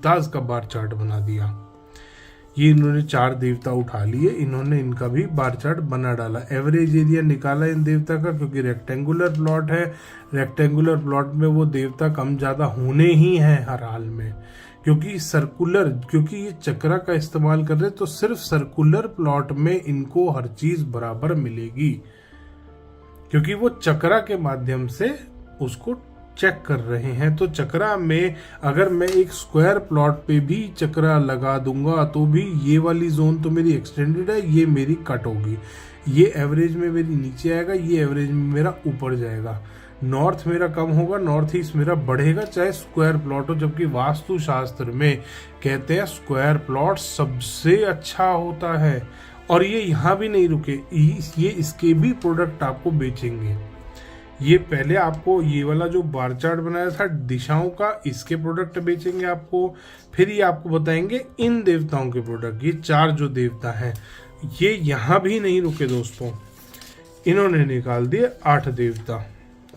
देवतास का bar chart बना दिया। ये इन्होंने 4 देवता उठा लिए, इन्होंने इनका भी बार चार्ट बना डाला। एवरेज एरिया निकाला इन देवता का, क्योंकि रेक्टेंगुलर प्लॉट है, रेक्टेंगुलर प्लॉट में वो देवता कम ज़्यादा होने ही हैं हर हाल में, क्योंकि सर्कुलर, क्योंकि ये चक्रा का इस्तेमाल कर रहे तो सिर्फ सर्कुलर प्लॉट में इनको हर चीज बराबर मिलेगी, क्योंकि वो चक्रा के माध्यम से उसको चेक कर रहे हैं। तो चक्रा में अगर मैं एक स्क्वायर प्लॉट पे भी चक्रा लगा दूंगा तो भी ये वाली जोन तो मेरी एक्सटेंडेड है, ये मेरी कट होगी, ये एवरेज में मेरी नीचे आएगा, ये एवरेज में मेरा ऊपर जाएगा, नॉर्थ मेरा कम होगा, नॉर्थ ईस्ट मेरा बढ़ेगा, चाहे स्क्वायर प्लॉट हो। जबकि वास्तु शास्त्र में कहते हैं स्क्वायर प्लॉट सबसे अच्छा होता है। और ये यहाँ भी नहीं रुके, ये इसके भी प्रोडक्ट आपको बेचेंगे। ये पहले आपको ये वाला जो बार चार्ट बनाया था दिशाओं का, इसके प्रोडक्ट बेचेंगे आपको, फिर ये आपको बताएंगे इन देवताओं के प्रोडक्ट। ये 4 जो देवता हैं, ये यहाँ भी नहीं रुके दोस्तों, इन्होंने निकाल दिए 8 देवता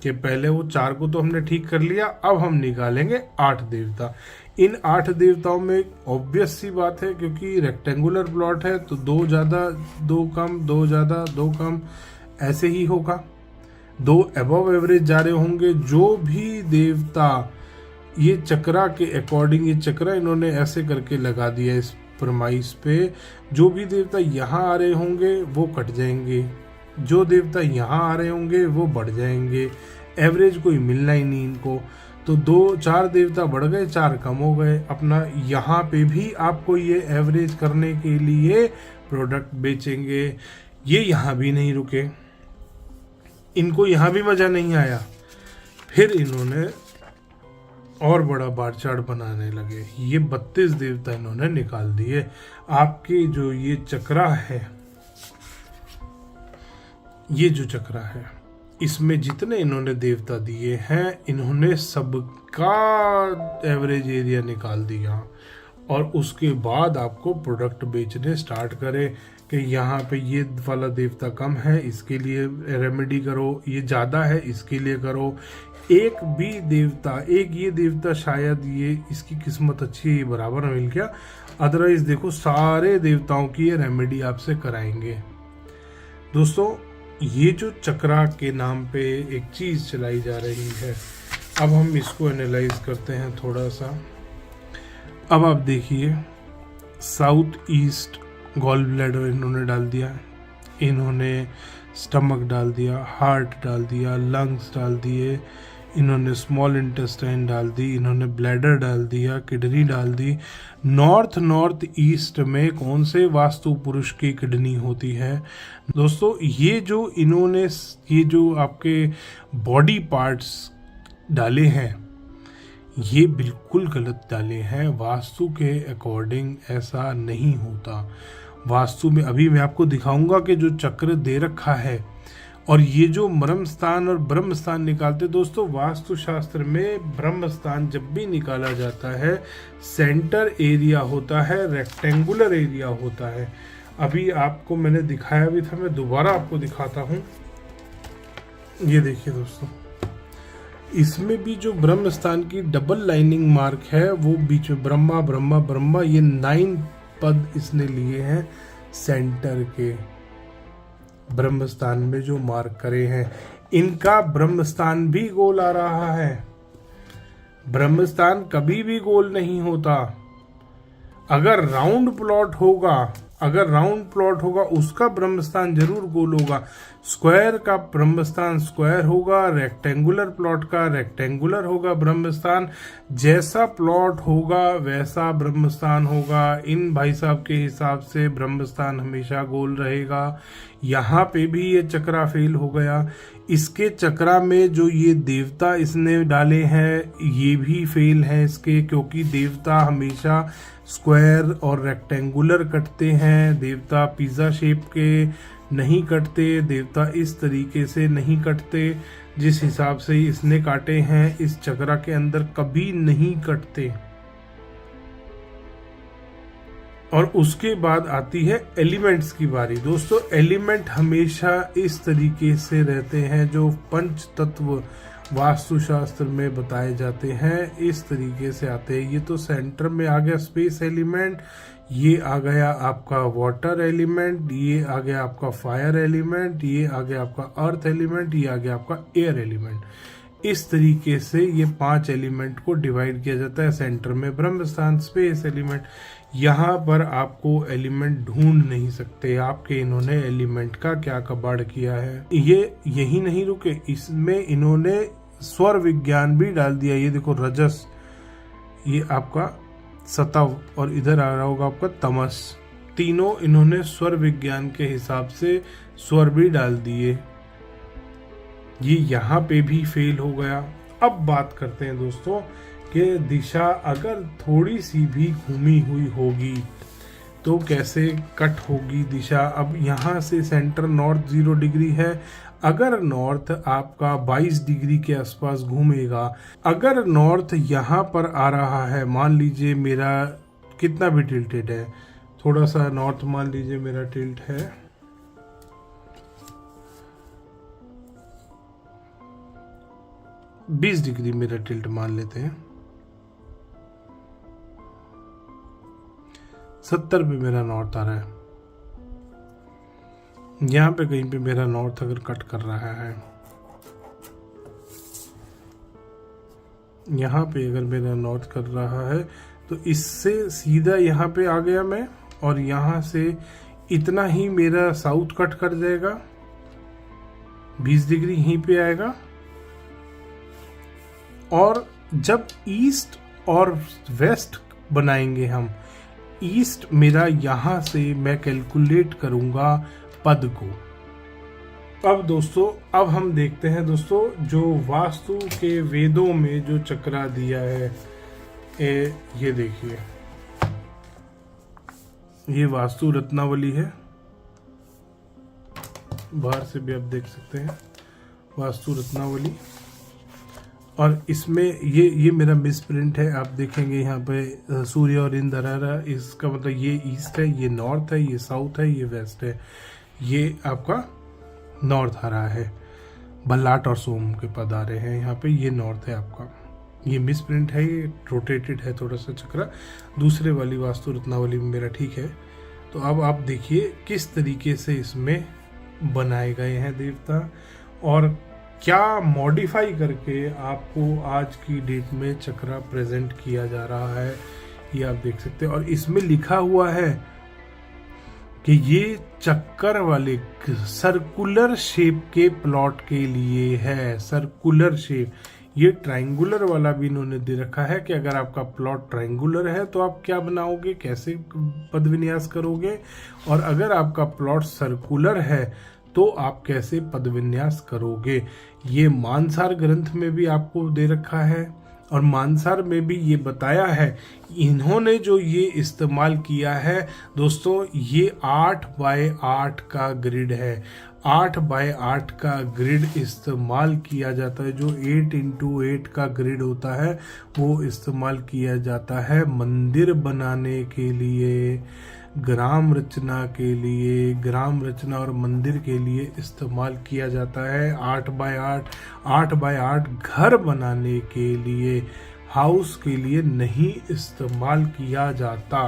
के। पहले वो 4 को तो हमने ठीक कर लिया, अब हम निकालेंगे 8 देवता। इन 8 देवताओं में ऑब्वियस सी बात है, क्योंकि रेक्टेंगुलर प्लॉट है तो 2 ज्यादा 2 कम, 2 ज्यादा 2 कम, ऐसे ही होगा। 2 अबव एवरेज जा रहे होंगे। जो भी देवता ये चक्रा के अकॉर्डिंग, ये चक्रा इन्होंने ऐसे करके लगा दिया इस प्रमाइस पे, जो भी देवता यहाँ आ रहे होंगे वो कट जाएंगे, जो देवता यहाँ आ रहे होंगे वो बढ़ जाएंगे। एवरेज कोई मिलना ही नहीं इनको। तो 4 देवता बढ़ गए, 4 कम हो गए। अपना यहाँ पे भी आपको ये एवरेज करने के लिए प्रोडक्ट बेचेंगे। ये यहाँ भी नहीं रुके, इनको यहाँ भी मजा नहीं आया, फिर इन्होंने और बड़ा बार चार्ट बनाने लगे। ये 32 देवता इन्होंने निकाल दिए। आपके जो ये चक्रा है, ये जो चक्रा है, इसमें जितने इन्होंने देवता दिए हैं, इन्होंने सबका एवरेज एरिया निकाल दिया। और उसके बाद आपको प्रोडक्ट बेचने स्टार्ट करें कि यहाँ पे ये वाला देवता कम है, इसके लिए रेमेडी करो, ये ज़्यादा है इसके लिए करो। एक भी देवता, एक ये देवता शायद ये इसकी किस्मत अच्छी है, ये बराबर मिल गया, अदरवाइज देखो सारे देवताओं की ये रेमेडी आपसे कराएंगे। दोस्तों, ये जो चक्रा के नाम पे एक चीज़ चलाई जा रही है, अब हम इसको एनालाइज करते हैं थोड़ा सा। अब आप देखिए, साउथ ईस्ट गॉल ब्लैडर इन्होंने डाल दिया, इन्होंने स्टमक डाल दिया, हार्ट डाल दिया, लंग्स डाल दिए, इन्होंने स्मॉल इंटेस्टाइन डाल दी, इन्होंने ब्लैडर डाल दिया, किडनी डाल दी। नॉर्थ ईस्ट में कौन से वास्तु पुरुष की किडनी होती है? दोस्तों, ये जो इन्होंने ये जो आपके बॉडी पार्ट्स डाले हैं, ये बिल्कुल गलत डाले हैं। वास्तु के अकॉर्डिंग ऐसा नहीं होता। वास्तु में अभी मैं आपको दिखाऊंगा कि जो चक्र दे रखा है और ये जो मर्म स्थान और ब्रह्म स्थान निकालते, दोस्तों वास्तु शास्त्र में ब्रह्म स्थान जब भी निकाला जाता है, सेंटर एरिया होता है, रेक्टेंगुलर एरिया होता है। अभी आपको मैंने दिखाया भी था, मैं दोबारा आपको दिखाता हूँ। ये देखिए दोस्तों, इसमें भी जो ब्रह्म स्थान की डबल लाइनिंग मार्क है, वो बीच में ब्रह्मा ब्रह्मा ब्रह्मा, ये 9 पद इसने लिए हैं सेंटर के। ब्रह्म स्थान में जो मार्क करे हैं, इनका ब्रह्म स्थान भी गोल आ रहा है। ब्रह्म स्थान कभी भी गोल नहीं होता। अगर राउंड प्लॉट होगा, उसका ब्रह्मस्थान जरूर गोल होगा। स्क्वायर का ब्रह्मस्थान स्क्वायर होगा, रेक्टेंगुलर प्लॉट का रेक्टेंगुलर होगा ब्रह्मस्थान। जैसा प्लॉट होगा वैसा ब्रह्मस्थान होगा। इन भाई साहब के हिसाब से ब्रह्मस्थान हमेशा गोल रहेगा। यहाँ पे भी ये चक्रा फेल हो गया। इसके चक्रा में जो ये देवता इसने डाले हैं, ये भी फेल है इसके, क्योंकि देवता हमेशा स्क्वायर और रेक्टेंगुलर कटते हैं। देवता पिज़्ज़ा शेप के नहीं कटते, देवता इस तरीके से नहीं कटते जिस हिसाब से इसने काटे हैं, इस चक्रा के अंदर कभी नहीं कटते। और उसके बाद आती है एलिमेंट्स की बारी। दोस्तों, एलिमेंट हमेशा इस तरीके से रहते हैं, जो पंच तत्व वास्तुशास्त्र में बताए जाते हैं इस तरीके से आते हैं। ये तो सेंटर में आ गया स्पेस एलिमेंट, ये आ गया आपका वाटर एलिमेंट, ये आ गया आपका फायर एलिमेंट, ये आ गया आपका अर्थ एलिमेंट, ये आ गया आपका एयर एलिमेंट। इस तरीके से ये 5 एलिमेंट को डिवाइड किया जाता है। सेंटर में ब्रह्म स्थान, स्पेस एलिमेंट। यहाँ पर आपको एलिमेंट ढूंढ नहीं सकते आपके, इन्होंने एलिमेंट का क्या कबाड़ किया है। ये यही नहीं रुके, इसमें इन्होंने स्वर विज्ञान भी डाल दिया। ये देखो रजस, ये आपका सतव, और इधर आ रहा होगा आपका तमस। तीनों इन्होंने स्वर विज्ञान के हिसाब से स्वर भी डाल दिए। ये यहाँ पे भी फेल हो गया। अब बात करते हैं दोस्तों कि दिशा अगर थोड़ी सी भी घूमी हुई होगी तो कैसे कट होगी दिशा। अब यहाँ से सेंटर नॉर्थ 0 डिग्री है, अगर नॉर्थ आपका 22 डिग्री के आसपास घूमेगा, अगर नॉर्थ यहाँ पर आ रहा है, मान लीजिए मेरा कितना भी टिल्टेड है, थोड़ा सा नॉर्थ मान लीजिए मेरा टिल्ट है 20 डिग्री, मेरा टिल्ट मान लेते हैं 70 पे मेरा नॉर्थ आ रहा है। यहाँ पे कहीं पे मेरा नॉर्थ अगर कट कर रहा है, यहाँ पे अगर मेरा नॉर्थ कर रहा है तो इससे सीधा यहाँ पे आ गया मैं, और यहाँ से इतना ही मेरा साउथ कट कर जाएगा, 20 डिग्री यहीं पे आएगा। और जब ईस्ट और वेस्ट बनाएंगे हम, ईस्ट मेरा यहाँ से मैं कैलकुलेट करूंगा पद को। अब दोस्तों, अब हम देखते हैं दोस्तों जो वास्तु के वेदों में जो चक्रा दिया है, ये देखिए, ये वास्तु रत्नावली है, बाहर से भी आप देख सकते हैं वास्तु रत्नावली। और इसमें ये मेरा मिसप्रिंट है, आप देखेंगे यहाँ पे सूर्य और इंद्र आ रहा है, इसका मतलब ये ईस्ट है, ये नॉर्थ है, ये साउथ है, ये वेस्ट है, ये आपका नॉर्थ आ रहा है। भल्लाट और सोम के पद आ रहे हैं यहाँ पे, ये नॉर्थ है आपका। ये मिसप्रिंट है, ये रोटेटेड है थोड़ा सा चक्रा, दूसरे वाली वास्तु रत्नावली में मेरा ठीक है। तो अब आप देखिए किस तरीके से इसमें बनाए गए हैं देवता, और क्या मॉडिफाई करके आपको आज की डेट में चक्रा प्रेजेंट किया जा रहा है, ये आप देख सकते हैं। और इसमें लिखा हुआ है कि ये चक्कर वाले सर्कुलर शेप के प्लॉट के लिए है, सर्कुलर शेप। ये ट्रायंगुलर वाला भी इन्होंने दे रखा है कि अगर आपका प्लॉट ट्रायंगुलर है तो आप क्या बनाओगे, कैसे पद विन्यास करोगे, और अगर आपका प्लॉट सर्कुलर है तो आप कैसे पद विन्यास करोगे। ये मानसार ग्रंथ में भी आपको दे रखा है, और मानसार में भी ये बताया है। इन्होंने जो ये इस्तेमाल किया है दोस्तों, ये 8 बाय 8 का ग्रिड है। 8 बाय 8 का ग्रिड इस्तेमाल किया जाता है। जो 8x8 का ग्रिड होता है वो इस्तेमाल किया जाता है मंदिर बनाने के लिए, ग्राम रचना के लिए, ग्राम रचना और मंदिर के लिए इस्तेमाल किया जाता है। 8 बाय 8 घर बनाने के लिए, हाउस के लिए नहीं इस्तेमाल किया जाता।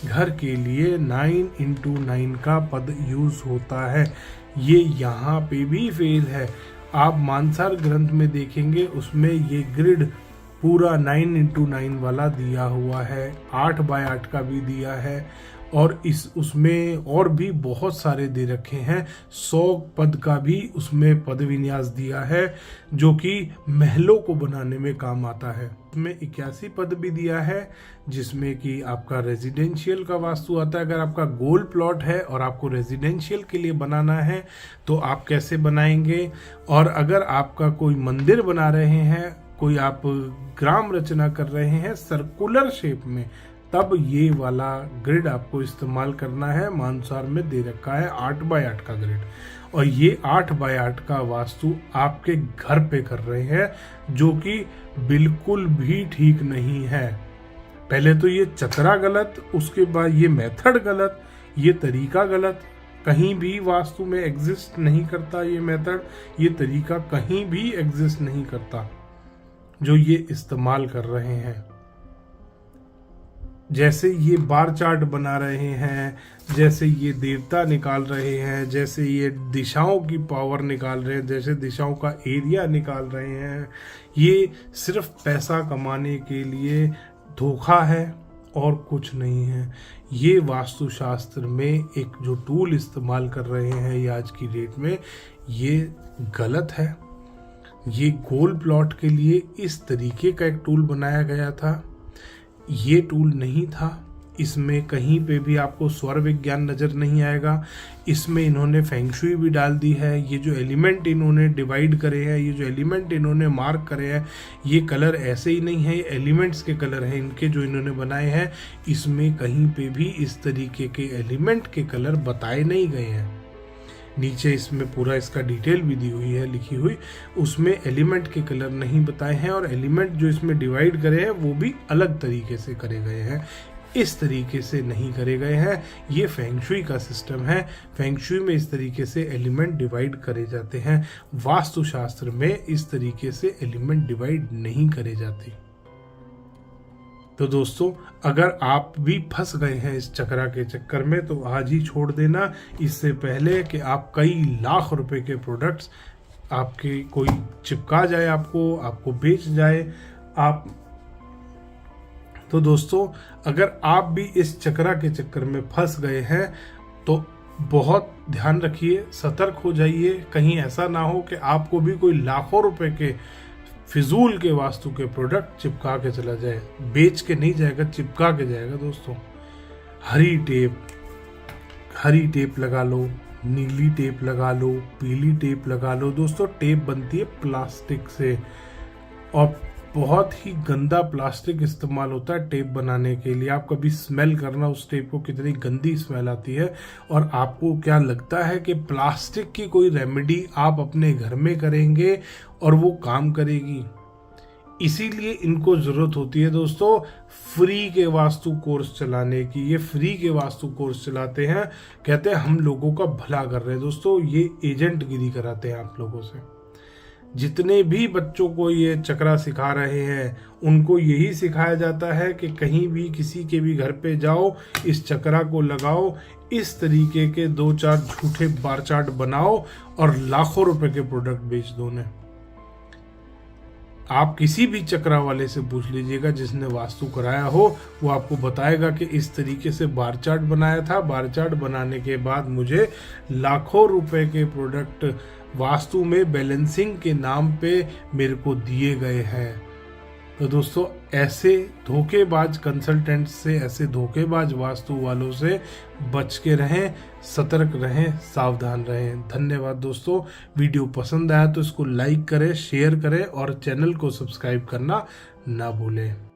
घर के लिए 9x9 का पद यूज होता है। ये यहाँ पे भी फेल है। आप मानसार ग्रंथ में देखेंगे उसमें ये ग्रिड पूरा 9x9 वाला दिया हुआ है, 8 बाय 8 का भी दिया है, और उसमें और भी बहुत सारे दे रखे हैं। 100 पद का भी उसमें पद विन्यास दिया है जो कि महलों को बनाने में काम आता है। उसमें 81 पद भी दिया है जिसमें कि आपका रेजिडेंशियल का वास्तु आता है। अगर आपका गोल प्लॉट है और आपको रेजिडेंशियल के लिए बनाना है तो आप कैसे बनाएंगे, और अगर आपका कोई मंदिर बना रहे हैं, कोई आप ग्राम रचना कर रहे हैं सर्कुलर शेप में, तब ये वाला ग्रिड आपको इस्तेमाल करना है। मानसार में दे रखा है 8 बाय 8 का ग्रिड, और ये 8 बाय 8 का वास्तु आपके घर पे कर रहे हैं, जो कि बिल्कुल भी ठीक नहीं है। पहले तो ये चक्रा गलत, उसके बाद ये मेथड गलत, ये तरीका गलत, कहीं भी वास्तु में एग्जिस्ट नहीं करता ये मेथड, ये तरीका कहीं भी एग्जिस्ट नहीं करता जो ये इस्तेमाल कर रहे हैं। जैसे ये बार चार्ट बना रहे हैं, जैसे ये देवता निकाल रहे हैं, जैसे ये दिशाओं की पावर निकाल रहे हैं, जैसे दिशाओं का एरिया निकाल रहे हैं, ये सिर्फ पैसा कमाने के लिए धोखा है और कुछ नहीं है। ये वास्तुशास्त्र में एक जो टूल इस्तेमाल कर रहे हैं ये आज की डेट में, ये गलत है। ये गोल प्लॉट के लिए इस तरीके का एक टूल बनाया गया था, ये टूल नहीं था। इसमें कहीं पे भी आपको स्वर विज्ञान नज़र नहीं आएगा। इसमें इन्होंने फेंगशुई भी डाल दी है। ये जो एलिमेंट इन्होंने डिवाइड करे हैं, ये जो एलिमेंट इन्होंने मार्क करे हैं, ये कलर ऐसे ही नहीं है, ये एलिमेंट्स के कलर हैं इनके जो इन्होंने बनाए हैं। इसमें कहीं पे भी इस तरीके के एलिमेंट के कलर बताए नहीं गए हैं। नीचे इसमें पूरा इसका डिटेल भी दी हुई है लिखी हुई, उसमें एलिमेंट के कलर नहीं बताए हैं और एलिमेंट जो इसमें डिवाइड करे हैं वो भी अलग तरीके से करे गए हैं, इस तरीके से नहीं करे गए हैं। ये फेंगशुई का सिस्टम है। फेंगशुई में इस तरीके से एलिमेंट डिवाइड करे जाते हैं, वास्तुशास्त्र में इस तरीके से एलिमेंट डिवाइड नहीं करे जाते। तो दोस्तों, अगर आप भी फंस गए हैं इस चक्रा के चक्कर में तो आज ही छोड़ देना, इससे पहले कि आप कई लाख रुपए के प्रोडक्ट्स आपके कोई चिपका जाए, आपको बेच जाए। तो दोस्तों, अगर आप भी इस चक्रा के चक्कर में फंस गए हैं तो बहुत ध्यान रखिए, सतर्क हो जाइए। कहीं ऐसा ना हो कि आपको भी कोई लाखों रुपए के फिजूल के वास्तु के प्रोडक्ट चिपका के चला जाए। बेच के नहीं जाएगा, चिपका के जाएगा। दोस्तों, हरी टेप लगा लो, नीली टेप लगा लो, पीली टेप लगा लो। दोस्तों, टेप बनती है प्लास्टिक से और बहुत ही गंदा प्लास्टिक इस्तेमाल होता है टेप बनाने के लिए। आप कभी स्मेल करना उस टेप को, कितनी गंदी स्मेल आती है। और आपको क्या लगता है कि प्लास्टिक की कोई रेमेडी आप अपने घर में करेंगे और वो काम करेगी? इसीलिए इनको ज़रूरत होती है दोस्तों फ्री के वास्तु कोर्स चलाने की। ये फ्री के वास्तु कोर्स चलाते हैं, कहते हैं हम लोगों का भला कर रहे हैं। दोस्तों, ये एजेंटगिरी कराते हैं आप लोगों से। जितने भी बच्चों को ये चक्रा सिखा रहे हैं उनको यही सिखाया जाता है कि कहीं भी किसी के भी घर पे जाओ, इस चक्रा को लगाओ, इस तरीके के 2-4 झूठे बार चार्ट बनाओ और लाखों रुपए के प्रोडक्ट बेच दो ने। आप किसी भी चक्रा वाले से पूछ लीजिएगा जिसने वास्तु कराया हो, वो आपको बताएगा कि इस तरीके से बार चार्ट बनाया था, बार चार्ट बनाने के बाद मुझे लाखों रुपए के प्रोडक्ट वास्तु में बैलेंसिंग के नाम पे मेरे को दिए गए हैं। तो दोस्तों, ऐसे धोखेबाज कंसल्टेंट से, ऐसे धोखेबाज वास्तु वालों से बच के रहें, सतर्क रहें, सावधान रहें। धन्यवाद दोस्तों। वीडियो पसंद आया तो इसको लाइक करें, शेयर करें और चैनल को सब्सक्राइब करना ना भूलें।